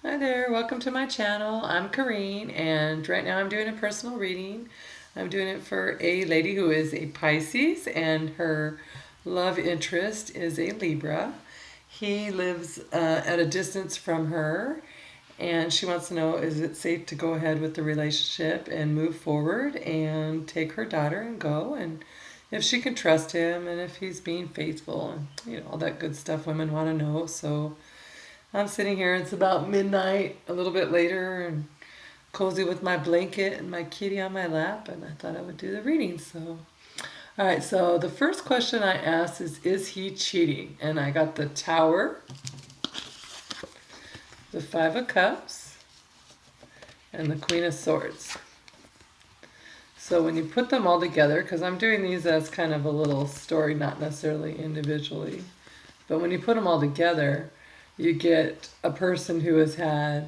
Hi there, welcome to my channel. I'm Kareen, and right now I'm doing a personal reading. I'm doing it for a lady who is a Pisces, and her love interest is a Libra. He lives at a distance from her, and she wants to know, is it safe to go ahead with the relationship and move forward and take her daughter and go, and if she can trust him and if he's being faithful, and all that good stuff women want to know. So I'm sitting here, it's about midnight, a little bit later, and cozy with my blanket and my kitty on my lap, and I thought I would do the reading. So, all right, so the first question I asked is he cheating? And I got the Tower, the Five of Cups, and the Queen of Swords. So when you put them all together, because I'm doing these as kind of a little story, not necessarily individually, but when you put them all together, you get a person who has had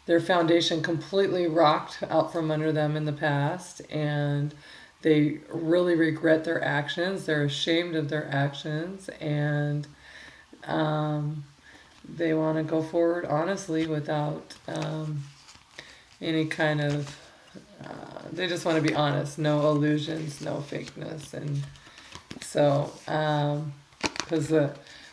their foundation completely rocked out from under them in the past, and they really regret their actions. They're ashamed of their actions, and um, they want to go forward honestly without any kind of. They just want to be honest, no illusions, no fakeness, and so because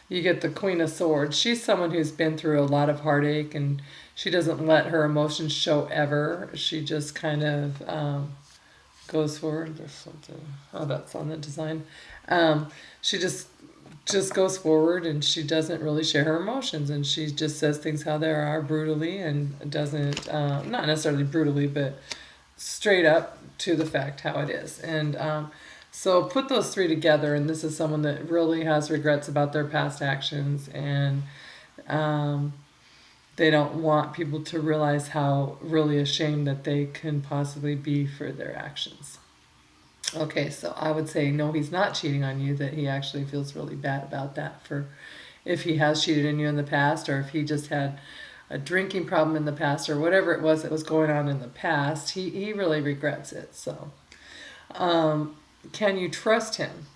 you get the Queen of Swords. She's someone who's been through a lot of heartache, and she doesn't let her emotions show ever. She just kind of goes forward. There's something. Oh, that's on the design. She just goes forward, and she doesn't really share her emotions, and she just says things how they are, brutally, and doesn't not necessarily brutally, but straight up to the fact how it is. And so put those three together, and this is someone that really has regrets about their past actions, and um, they don't want people to realize how really ashamed that they can possibly be for their actions. Okay, so I would say no, he's not cheating on you, that he actually feels really bad about that, for if he has cheated on you in the past, or if he just had a drinking problem in the past, or whatever it was that was going on in the past, he really regrets it. So can you trust him?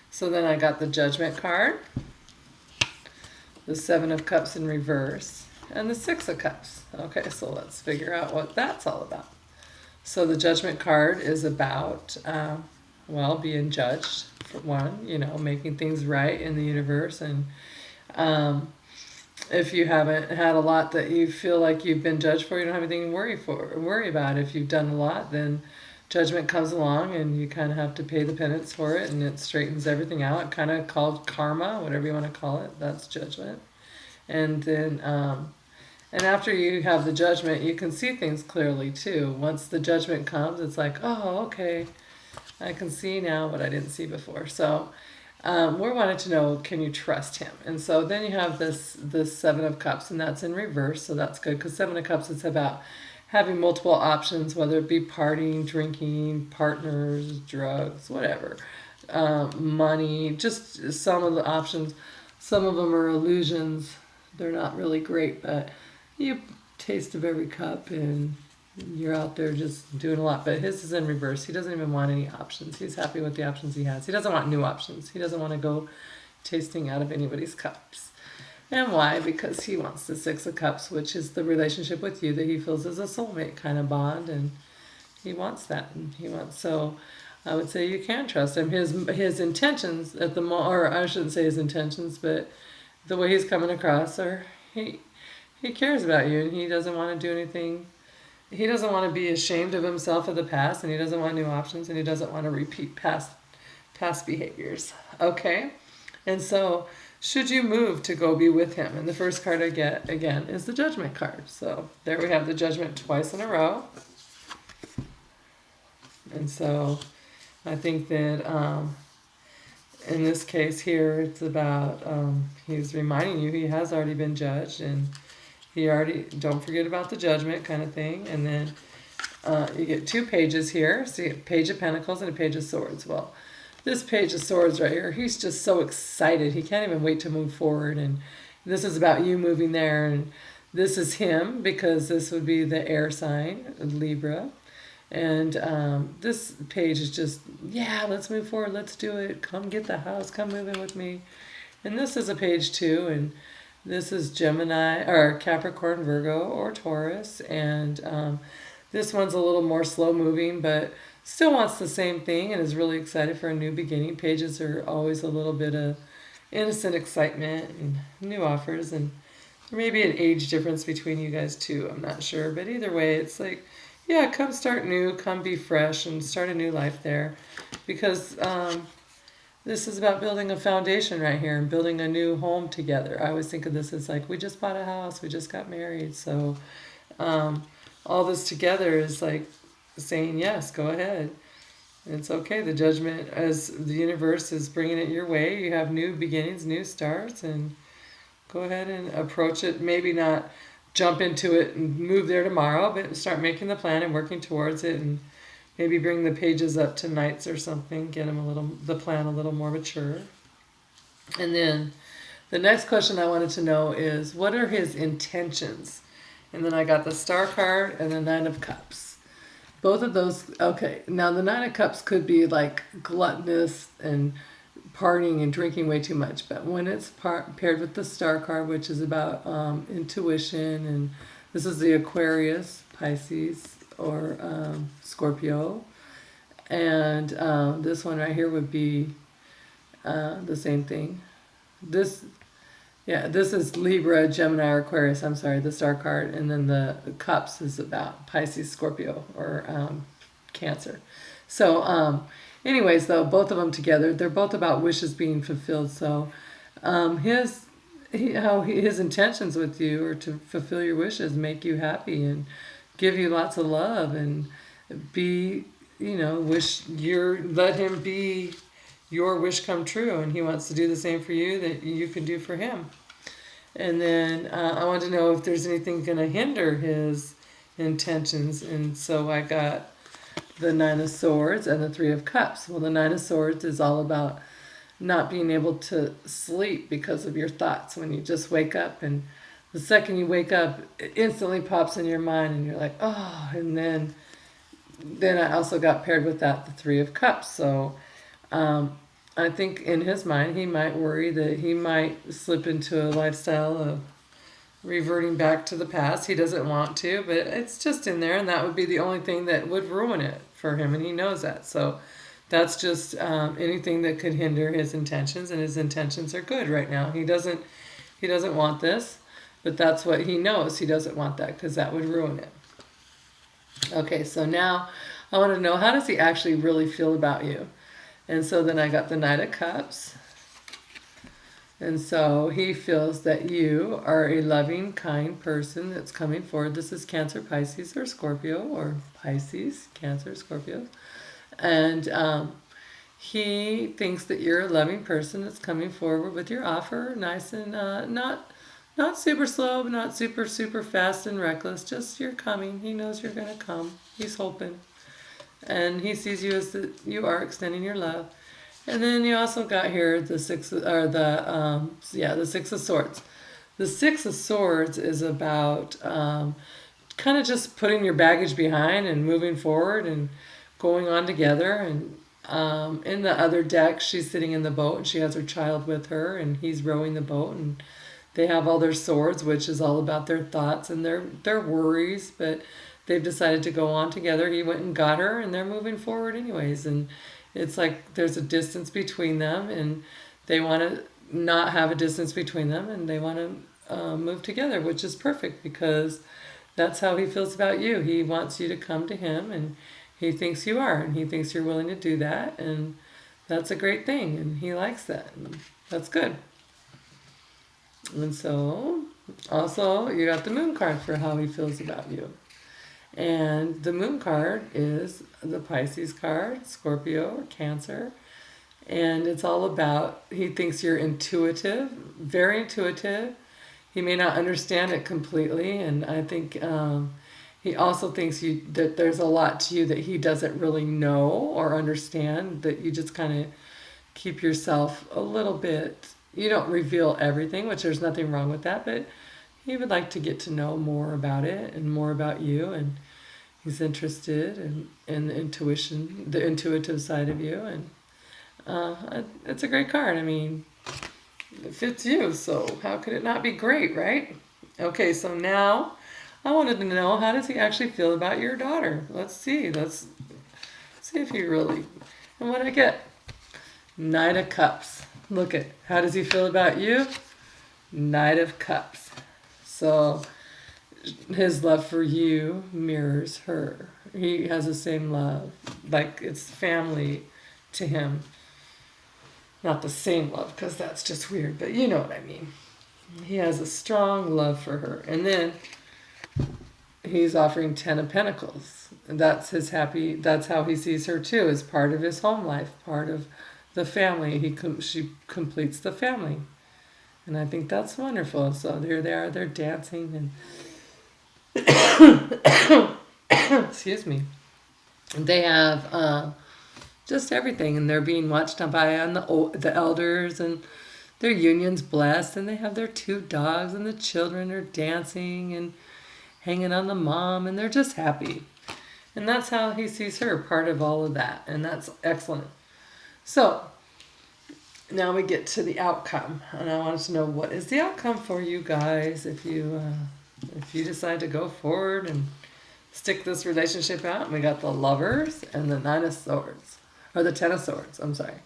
So then I got the Judgment card, the Seven of Cups in reverse, and the Six of Cups. Okay, so let's figure out what that's all about. So the Judgment card is about, well, being judged, for one, making things right in the universe. And if you haven't had a lot that you feel like you've been judged for, you don't have anything to worry about. If you've done a lot, then judgment comes along, and you kind of have to pay the penance for it, and it straightens everything out. Kind of called karma, whatever you want to call it. That's judgment. And then and after you have the judgment, you can see things clearly too. Once the judgment comes, it's like, oh, okay, I can see now what I didn't see before. So we wanted to know, can you trust him? And so then you have this Seven of Cups, and that's in reverse, so that's good, because Seven of Cups is about having multiple options, whether it be partying, drinking, partners, drugs, whatever, money, just some of the options. Some of them are illusions. They're not really great, but you taste of every cup, and you're out there just doing a lot. But his is in reverse. He doesn't even want any options. He's happy with the options he has. He doesn't want new options. He doesn't want to go tasting out of anybody's cups. And why? Because he wants the Six of Cups, which is the relationship with you that he feels is a soulmate kind of bond, and he wants that. And he wants, so I would say you can trust him. His intentions at the or I shouldn't say his intentions, but the way he's coming across are he cares about you, and he doesn't want to do anything. He doesn't want to be ashamed of himself of the past, and he doesn't want new options, and he doesn't want to repeat past behaviors. Okay? And so, should you move to go be with him? And the first card I get, again, is the Judgment card. So, there we have the Judgment twice in a row. And so, I think that in this case here, it's about, he's reminding you he has already been judged, and he already, don't forget about the judgment kind of thing. And then you get two pages here. So you get a Page of Pentacles and a Page of Swords. Well, this Page of Swords right here, he's just so excited. He can't even wait to move forward. And this is about you moving there. And this is him, because this would be the air sign, Libra. And this page is just, yeah, let's move forward. Let's do it. Come get the house. Come move in with me. And this is a page too. And This is Gemini or Capricorn, Virgo, or Taurus, and this one's a little more slow moving, but still wants the same thing and is really excited for a new beginning. Pages are always a little bit of innocent excitement and new offers, and there may be an age difference between you guys too. I'm not sure, but either way, it's like, yeah, come start new, come be fresh, and start a new life there, because this is about building a foundation right here and building a new home together. I always think of this as like we just bought a house, we just got married, so all this together is like saying yes, go ahead. It's okay. The judgment, as the universe is bringing it your way, you have new beginnings, new starts, and go ahead and approach it. Maybe not jump into it and move there tomorrow, but start making the plan and working towards it, and maybe bring the pages up to nights or something. Get them the plan a little more mature. And then the next question I wanted to know is, what are his intentions? And then I got the Star card and the Nine of Cups. Both of those, okay. Now the Nine of Cups could be like gluttonous and partying and drinking way too much, but when it's paired with the Star card, which is about intuition, and this is the Aquarius, Pisces, or Scorpio, and this one right here would be the same thing. This is Libra, Gemini, or Aquarius. I'm sorry, the Star card, and then the Cups is about Pisces, Scorpio, or Cancer. So, anyways, though, both of them together, they're both about wishes being fulfilled. So, his intentions with you are to fulfill your wishes, make you happy, and give you lots of love, and be, let him be your wish come true, and he wants to do the same for you that you can do for him. And then I want to know if there's anything going to hinder his intentions, and so I got the Nine of Swords and the Three of Cups. Well, the Nine of Swords is all about not being able to sleep because of your thoughts. When you just wake up, and the second you wake up, it instantly pops in your mind, and you're like, oh. And then I also got paired with that the Three of Cups. So I think in his mind, he might worry that he might slip into a lifestyle of reverting back to the past. He doesn't want to, but it's just in there, and that would be the only thing that would ruin it for him, and he knows that. So that's just anything that could hinder his intentions, and his intentions are good right now. He doesn't want this, but that's what he knows. He doesn't want that because that would ruin it. Okay, so now I want to know, how does he actually really feel about you? And so then I got the Knight of Cups. And so he feels that you are a loving, kind person that's coming forward. This is Cancer, Pisces, or Scorpio, or Pisces, Cancer, Scorpio. And he thinks that you're a loving person that's coming forward with your offer, nice and not super slow, but not super, super fast and reckless. Just you're coming. He knows you're going to come. He's hoping. And he sees you as you are extending your love. And then you also got here the Six of Swords. The Six of Swords is about kind of just putting your baggage behind and moving forward and going on together. And in the other deck, she's sitting in the boat and she has her child with her, and he's rowing the boat, and they have all their swords, which is all about their thoughts and their worries, but they've decided to go on together. He went and got her, and they're moving forward anyways. And it's like there's a distance between them, and they want to not have a distance between them, and they want to move together, which is perfect because that's how he feels about you. He wants you to come to him, and he thinks you are, and he thinks you're willing to do that, and that's a great thing, and he likes that, and that's good. And so also you got the Moon card for how he feels about you. And the Moon card is the Pisces card, Scorpio or Cancer. And it's all about, he thinks you're intuitive, very intuitive. He may not understand it completely. And I think he also thinks that there's a lot to you that he doesn't really know or understand, that you just kind of keep yourself a little bit, you don't reveal everything, which there's nothing wrong with that, but he would like to get to know more about it and more about you, and he's interested in the intuition, the intuitive side of you, and it's a great card. I mean, It fits you, so how could it not be great, right? Okay, so now I wanted to know, how does he actually feel about your daughter? Let's see. Let's see if he really. And what I get? Knight of Cups. Look at, how does he feel about you? Knight of Cups. So his love for you mirrors her. He has the same love. Like it's family to him. Not the same love, because that's just weird, but you know what I mean. He has a strong love for her. And then he's offering 10 of Pentacles. And that's his happy, that's how he sees her too, as part of his home life, part of the family. She completes the family. And I think that's wonderful. So there they are, they're dancing and excuse me. They have just everything, and they're being watched by on the elders, and their union's blessed, and they have their 2 dogs, and the children are dancing and hanging on the mom, and they're just happy. And that's how he sees her, part of all of that, and that's excellent. So now we get to the outcome, and I wanted to know, what is the outcome for you guys if you decide to go forward and stick this relationship out? And we got the Lovers and the 9 of Swords, or the 10 of Swords, I'm sorry.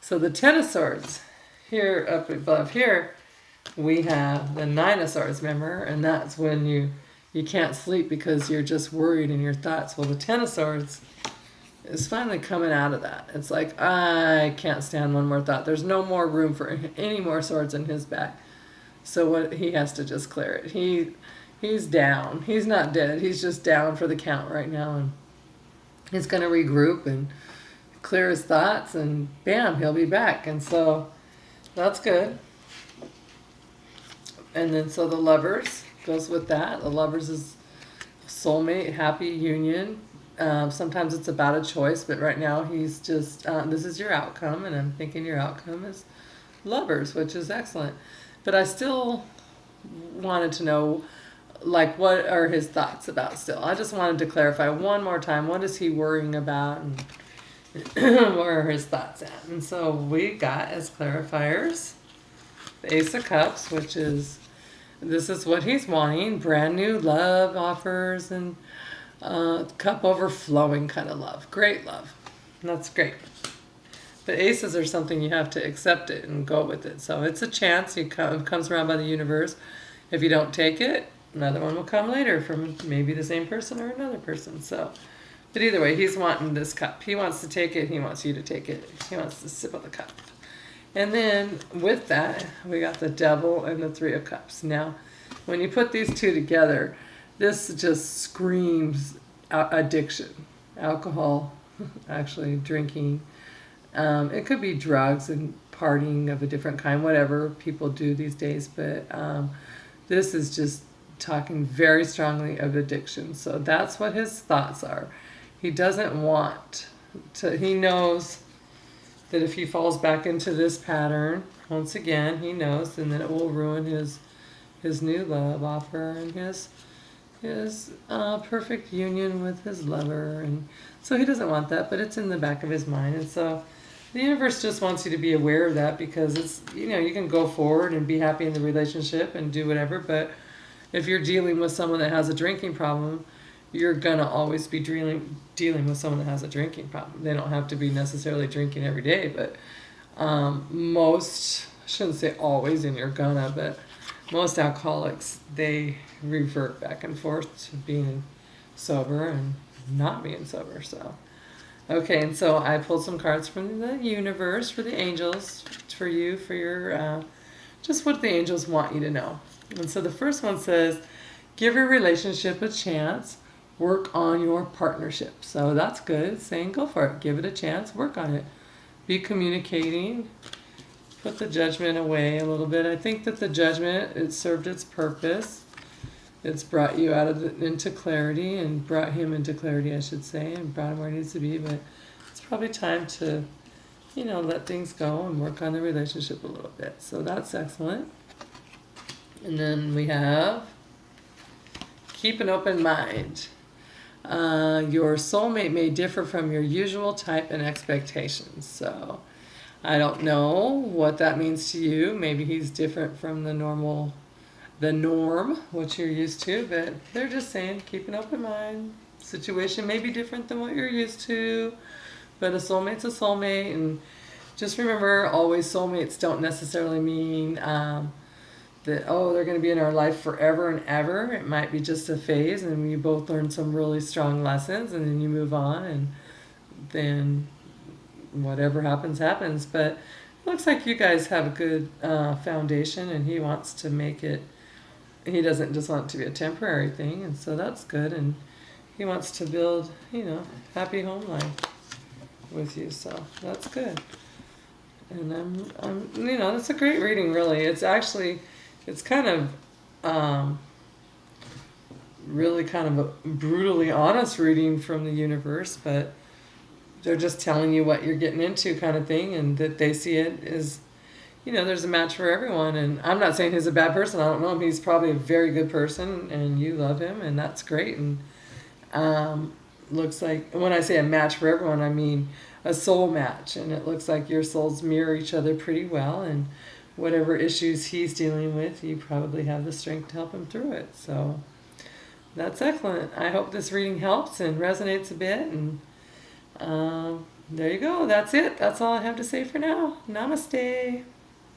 So the 10 of Swords, here up above here, we have the 9 of Swords, remember? And that's when you can't sleep because you're just worried in your thoughts. Well, the 10 of Swords is finally coming out of that. It's like, I can't stand one more thought. There's no more room for any more swords in his back. So what he has to just clear it. He's down. He's not dead. He's just down for the count right now. And he's going to regroup and clear his thoughts, and bam, he'll be back. And so that's good. And then so the Lovers goes with that. The Lovers is soulmate, happy union. Sometimes it's about a choice, but right now he's just, this is your outcome, and I'm thinking your outcome is Lovers, which is excellent. But I still wanted to know, like, what are his thoughts about still? I just wanted to clarify one more time, what is he worrying about, and where are his thoughts at? And so we got as clarifiers the Ace of Cups, which is, this is what he's wanting, brand new love offers, and cup overflowing kind of love. Great love. That's great. But aces are something you have to accept it and go with it. So it's a chance. It comes around by the universe. If you don't take it, another one will come later from maybe the same person or another person. So, but either way, he's wanting this cup. He wants to take it. He wants you to take it. He wants to sip of the cup. And then with that, we got the Devil and the 3 of Cups. Now, when you put these two together, this just screams addiction. Alcohol, actually drinking. It could be drugs and partying of a different kind, whatever people do these days. But this is just talking very strongly of addiction. So that's what his thoughts are. He doesn't want to, he knows that if he falls back into this pattern, once again, he knows, and then it will ruin his new love offer and his perfect union with his lover. And so he doesn't want that, but it's in the back of his mind. And so the universe just wants you to be aware of that, because it's, you can go forward and be happy in the relationship and do whatever, but if you're dealing with someone that has a drinking problem, you're gonna always be dealing with someone that has a drinking problem. They don't have to be necessarily drinking every day, but most, I shouldn't say always, and you're gonna, but most alcoholics, they revert back and forth to being sober and not being sober. So okay, and so I pulled some cards from the universe for the angels, for you, for your just what the angels want you to know. And so the first one says, give your relationship a chance, work on your partnership. So that's good. It's saying go for it, give it a chance, work on it, be communicating, put the judgment away a little bit. I think that the judgment, it served its purpose. It's brought you into clarity, and brought him into clarity, I should say, and brought him where he needs to be. But it's probably time to, let things go and work on the relationship a little bit. So that's excellent. And then we have, keep an open mind. Your soulmate may differ from your usual type and expectations. So I don't know what that means to you. Maybe he's different from the norm, what you're used to, but they're just saying keep an open mind. Situation may be different than what you're used to, but a soulmate's a soulmate, and just remember, always soulmates don't necessarily mean that, oh, they're going to be in our life forever and ever. It might be just a phase, and you both learn some really strong lessons, and then you move on, and then whatever happens, happens. But it looks like you guys have a good foundation, and he wants to make it, he doesn't just want it to be a temporary thing, and so that's good. And he wants to build, happy home life with you, so that's good. And that's a great reading, really. It's actually, it's kind of, really kind of a brutally honest reading from the universe, but they're just telling you what you're getting into, kind of thing, and that they see it as, there's a match for everyone. And I'm not saying he's a bad person. I don't know him. He's probably a very good person, and you love him, and that's great. And looks like, when I say a match for everyone, I mean a soul match, and it looks like your souls mirror each other pretty well, and whatever issues he's dealing with, you probably have the strength to help him through it. So that's excellent. I hope this reading helps and resonates a bit, and there you go. That's it. That's all I have to say for now. Namaste.